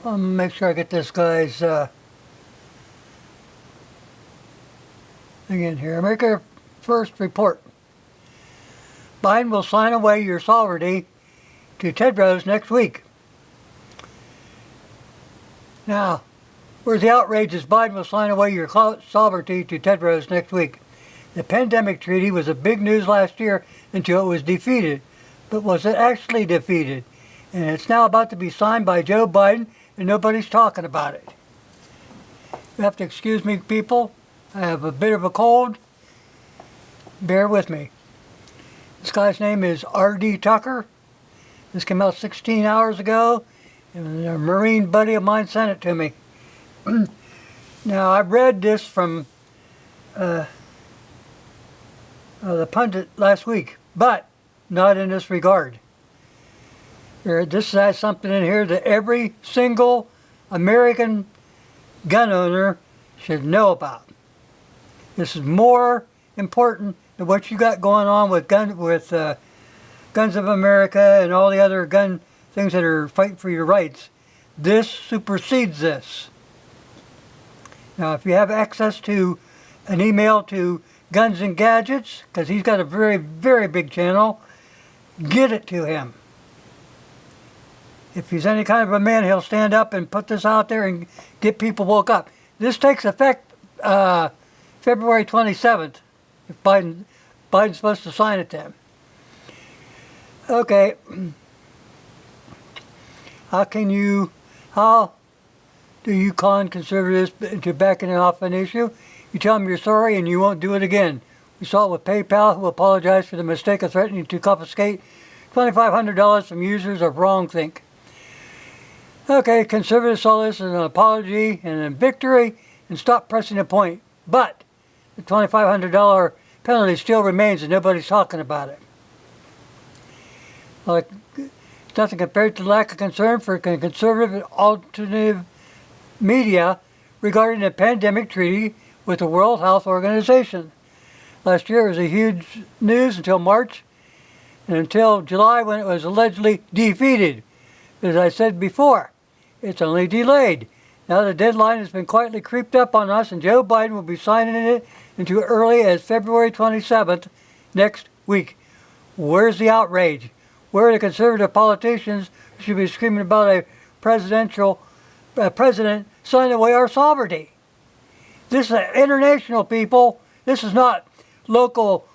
Make sure I get this guy's thing in here. America First report. Biden will sign away your sovereignty to Tedros next week. Now, where's the outrage as Biden will sign away your sovereignty to Tedros next week? The pandemic treaty was a big news last year until it was defeated. But was it actually defeated? And it's now about to be signed by Joe Biden, and nobody's talking about it. You have to excuse me, people. I have a bit of a cold. Bear with me. This guy's name is R.D. Tucker. This came out 16 hours ago, and a Marine buddy of mine sent it to me. Now, I read this from the pundit last week, but not in this regard. This has something in here that every single American gun owner should know about. This is more important than what you got going on with Guns of America and all the other gun things that are fighting for your rights. This supersedes this. Now, if you have access to an email to Guns and Gadgets, because he's got a very, very big channel, get it to him. If he's any kind of a man, he'll stand up and put this out there and get people woke up. This takes effect February 27th, if Biden's supposed to sign it then. Okay. How do you con conservatives into backing off an issue? You tell them you're sorry and you won't do it again. We saw it with PayPal, who apologized for the mistake of threatening to confiscate $2,500 from users of WrongThink. Okay, conservatives saw this as an apology and a victory and stopped pressing the point. But the $2,500 penalty still remains and nobody's talking about it. Like, it's nothing compared to the lack of concern for conservative and alternative media regarding the pandemic treaty with the World Health Organization. Last year it was a huge news until March and until July when it was allegedly defeated. As I said before, it's only delayed. Now the deadline has been quietly creeped up on us, and Joe Biden will be signing it into early as February 27th next week. Where's the outrage? Where are the conservative politicians who should be screaming about a president signing away our sovereignty? This is international, people. This is not local,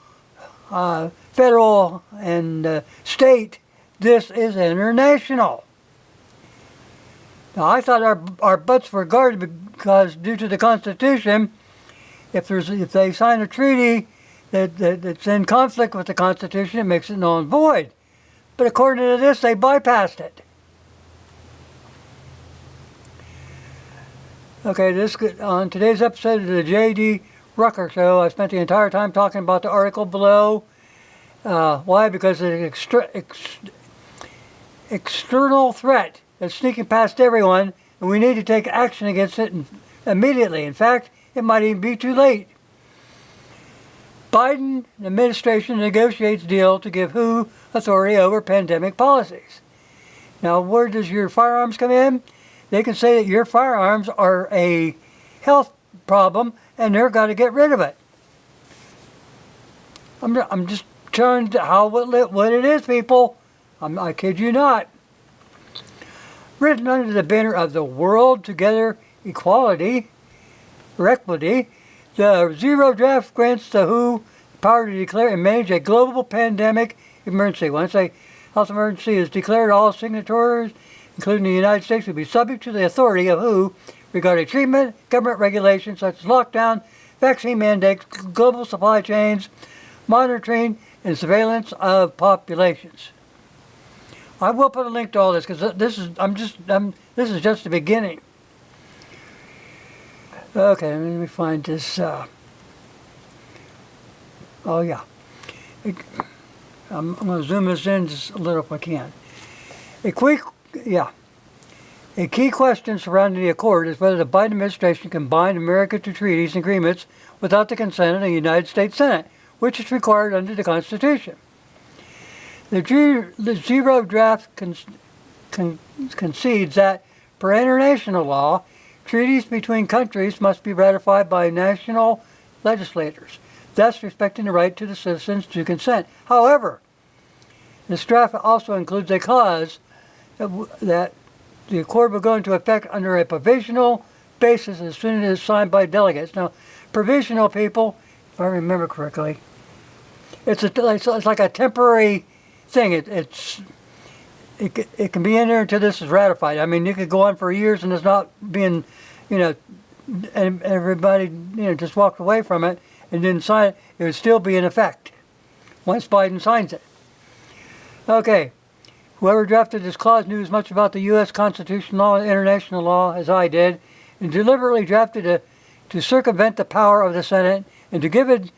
federal, and state. This is international. Now, I thought our butts were guarded because, due to the Constitution, if they sign a treaty that's in conflict with the Constitution, it makes it null and void. But according to this, they bypassed it. Okay, on today's episode of the J.D. Rucker Show, I spent the entire time talking about the article below. Why? Because it's an external threat that's sneaking past everyone, and we need to take action against it immediately. In fact, it might even be too late. Biden administration negotiates deal to give WHO authority over pandemic policies. Now, where does your firearms come in? They can say that your firearms are a health problem and they're got to get rid of it. I'm just telling you what it is, people. I kid you not. Written under the banner of the World Together Equality or Equity, the Zero Draft grants the WHO the power to declare and manage a global pandemic emergency. Once a health emergency is declared, all signatories, including the United States, will be subject to the authority of WHO regarding treatment, government regulations such as lockdown, vaccine mandates, global supply chains, monitoring, and surveillance of populations. I will put a link to all this because this is just the beginning. Okay, let me find this. Oh yeah, I'm going to zoom this in just a little if I can. A key question surrounding the accord is whether the Biden administration can bind America to treaties and agreements without the consent of the United States Senate, which is required under the Constitution. The Zero Draft concedes that per international law, treaties between countries must be ratified by national legislators, thus respecting the right to the citizens to consent. However, this draft also includes a clause that the accord will go into effect under a provisional basis as soon as it is signed by delegates. Now, provisional, people, if I remember correctly, it's like a temporary thing. It can be in there until this is ratified. I mean, you could go on for years and it's not being, and everybody, just walked away from it and didn't sign it. It would still be in effect once Biden signs it. Okay, whoever drafted this clause knew as much about the U.S. Constitution law and international law as I did, and deliberately drafted it to circumvent the power of the Senate and to give it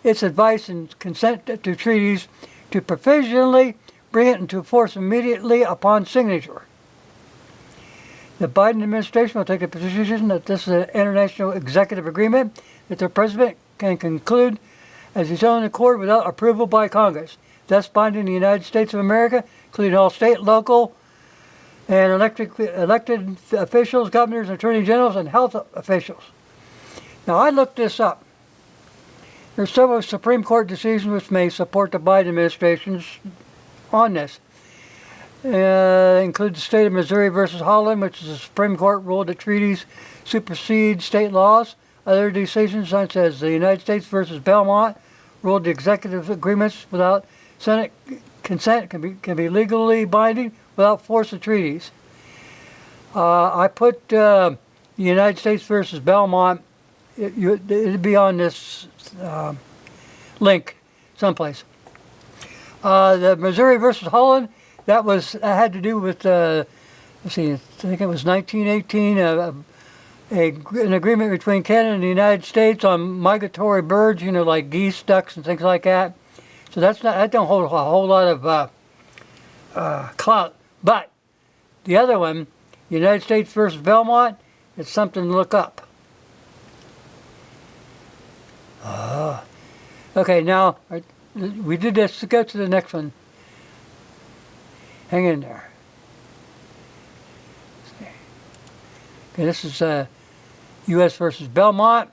its advice and consent to treaties to provisionally bring it into force immediately upon signature. The Biden administration will take the position that this is an international executive agreement that the president can conclude as his own accord without approval by Congress, thus binding the United States of America, including all state, local, and elected officials, governors, attorney generals, and health officials. Now, I looked this up. There are several Supreme Court decisions which may support the Biden administration on this. Include the state of Missouri versus Holland, which is the Supreme Court ruled that treaties supersede state laws. Other decisions, such as the United States versus Belmont, ruled the executive agreements without Senate consent can be legally binding without force of treaties. I put the United States versus Belmont. It'd be on this link someplace. The Missouri versus Holland, that had to do with, let's see, I think it was 1918, an agreement between Canada and the United States on migratory birds, like geese, ducks, and things like that. So that don't hold a whole lot of clout. But the other one, United States versus Belmont, it's something to look up. Okay, now we did this. Let's go to the next one. Hang in there. Okay, this is U.S. versus Belmont.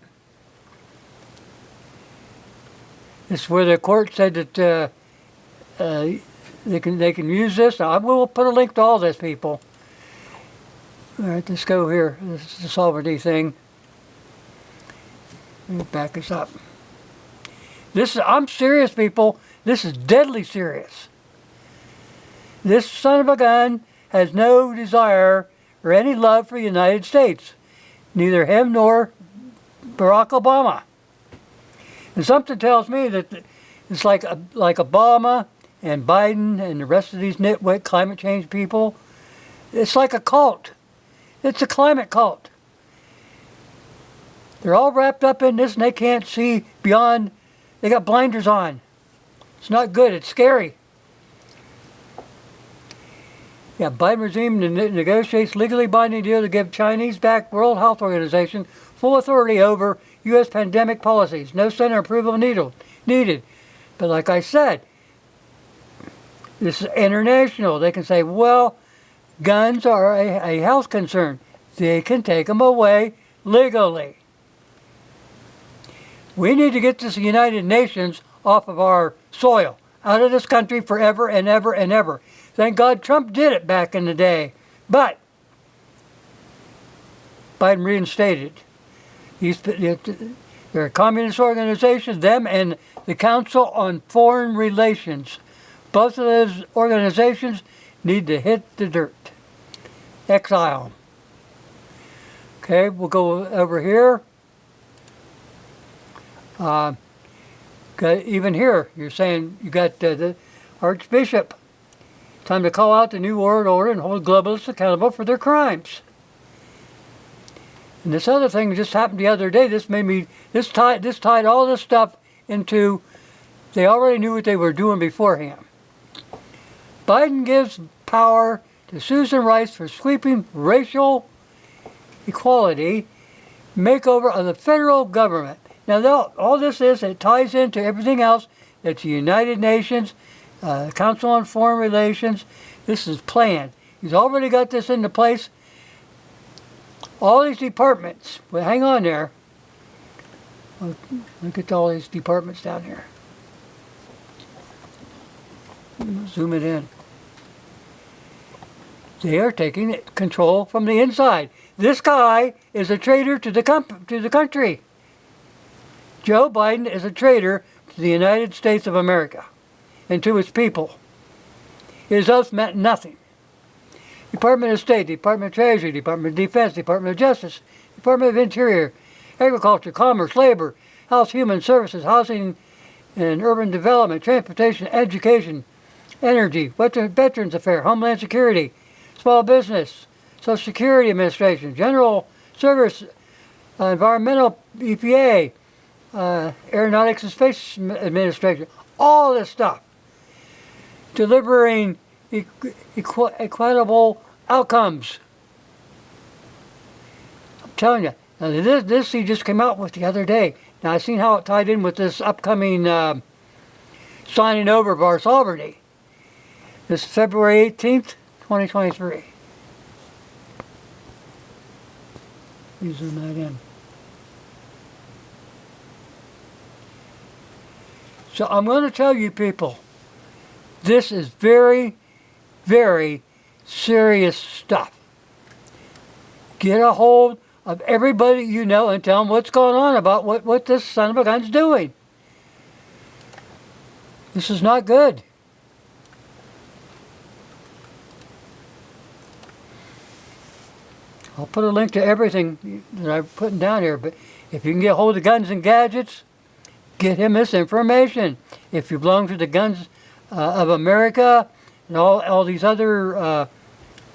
This is where the court said that they can use this. Now, I will put a link to all this, people. All right, let's go here. This is the sovereignty thing. Let me back this up. I'm serious, people. This is deadly serious. This son of a gun has no desire or any love for the United States. Neither him nor Barack Obama. And something tells me that it's like Obama and Biden and the rest of these nitwit climate change people. It's like a cult. It's a climate cult. They're all wrapped up in this and they can't see beyond. They got blinders on. It's not good. It's scary. Yeah, Biden regime negotiates legally binding deal to give Chinese-backed World Health Organization full authority over U.S. pandemic policies. No Senate approval needed. But like I said, this is international. They can say, well, guns are a health concern. They can take them away legally. We need to get this United Nations off of our soil, out of this country forever and ever and ever. Thank God Trump did it back in the day. But Biden reinstated. They're a communist organization, them and the Council on Foreign Relations. Both of those organizations need to hit the dirt. Exile. Okay, we'll go over here. Even here, you're saying you got the Archbishop. Time to call out the New World Order and hold globalists accountable for their crimes. And this other thing just happened the other day. This tied all this stuff into. They already knew what they were doing beforehand. Biden gives power to Susan Rice for sweeping racial equality makeover of the federal government. Now, all this it ties into everything else. That's the United Nations, Council on Foreign Relations. This is planned. He's already got this into place. All these departments, well, hang on there. Look at all these departments down here. Zoom it in. They are taking control from the inside. This guy is a traitor to the country. Joe Biden is a traitor to the United States of America and to its people. His oath meant nothing. Department of State, Department of Treasury, Department of Defense, Department of Justice, Department of Interior, Agriculture, Commerce, Labor, Health, Human Services, Housing and Urban Development, Transportation, Education, Energy, Veterans Affairs, Homeland Security, Small Business, Social Security Administration, General Service, Environmental, EPA, Aeronautics and Space Administration, all this stuff. Delivering equitable outcomes. I'm telling you. Now this he just came out with the other day. Now I seen how it tied in with this upcoming signing over of our sovereignty. This is February 18th, 2023. Let me zoom that in. So I'm going to tell you people, this is very, very serious stuff. Get a hold of everybody you know and tell them what's going on about what this son of a gun's doing. This is not good. I'll put a link to everything that I'm putting down here, but if you can get a hold of Guns and Gadgets, get him this information. If you belong to the Guns of America and all these other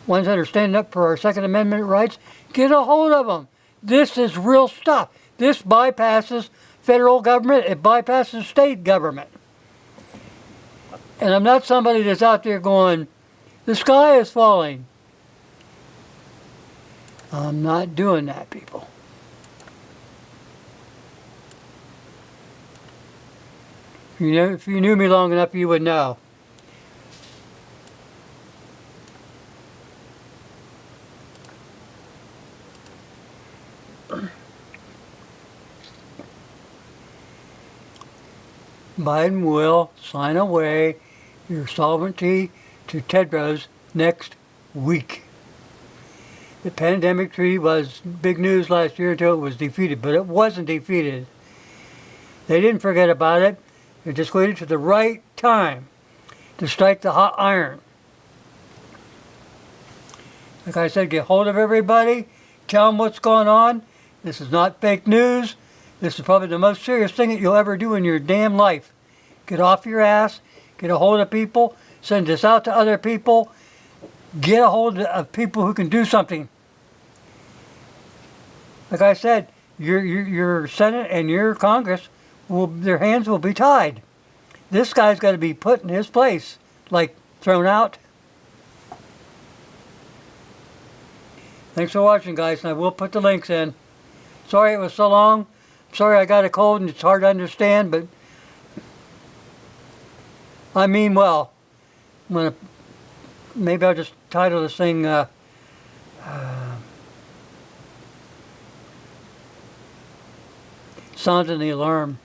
ones that are standing up for our Second Amendment rights, get a hold of them. This is real stuff. This bypasses federal government. It bypasses state government. And I'm not somebody that's out there going, the sky is falling. I'm not doing that, people. If you knew me long enough, you would know. Biden will sign away your sovereignty to Tedros next week. The pandemic treaty was big news last year until it was defeated, but it wasn't defeated. They didn't forget about it. They just waited to the right time to strike the hot iron. Like I said, get hold of everybody, tell them what's going on. This is not fake news. This is probably the most serious thing that you'll ever do in your damn life. Get off your ass, get a hold of people, send this out to other people, get a hold of people who can do something. Like I said, your Senate and your Congress, their hands will be tied. This guy's got to be put in his place, like thrown out. Thanks for watching, guys, and I will put the links in. Sorry it was so long. Sorry I got a cold and it's hard to understand, but I mean well. Maybe I'll just title this thing Sounding the Alarm.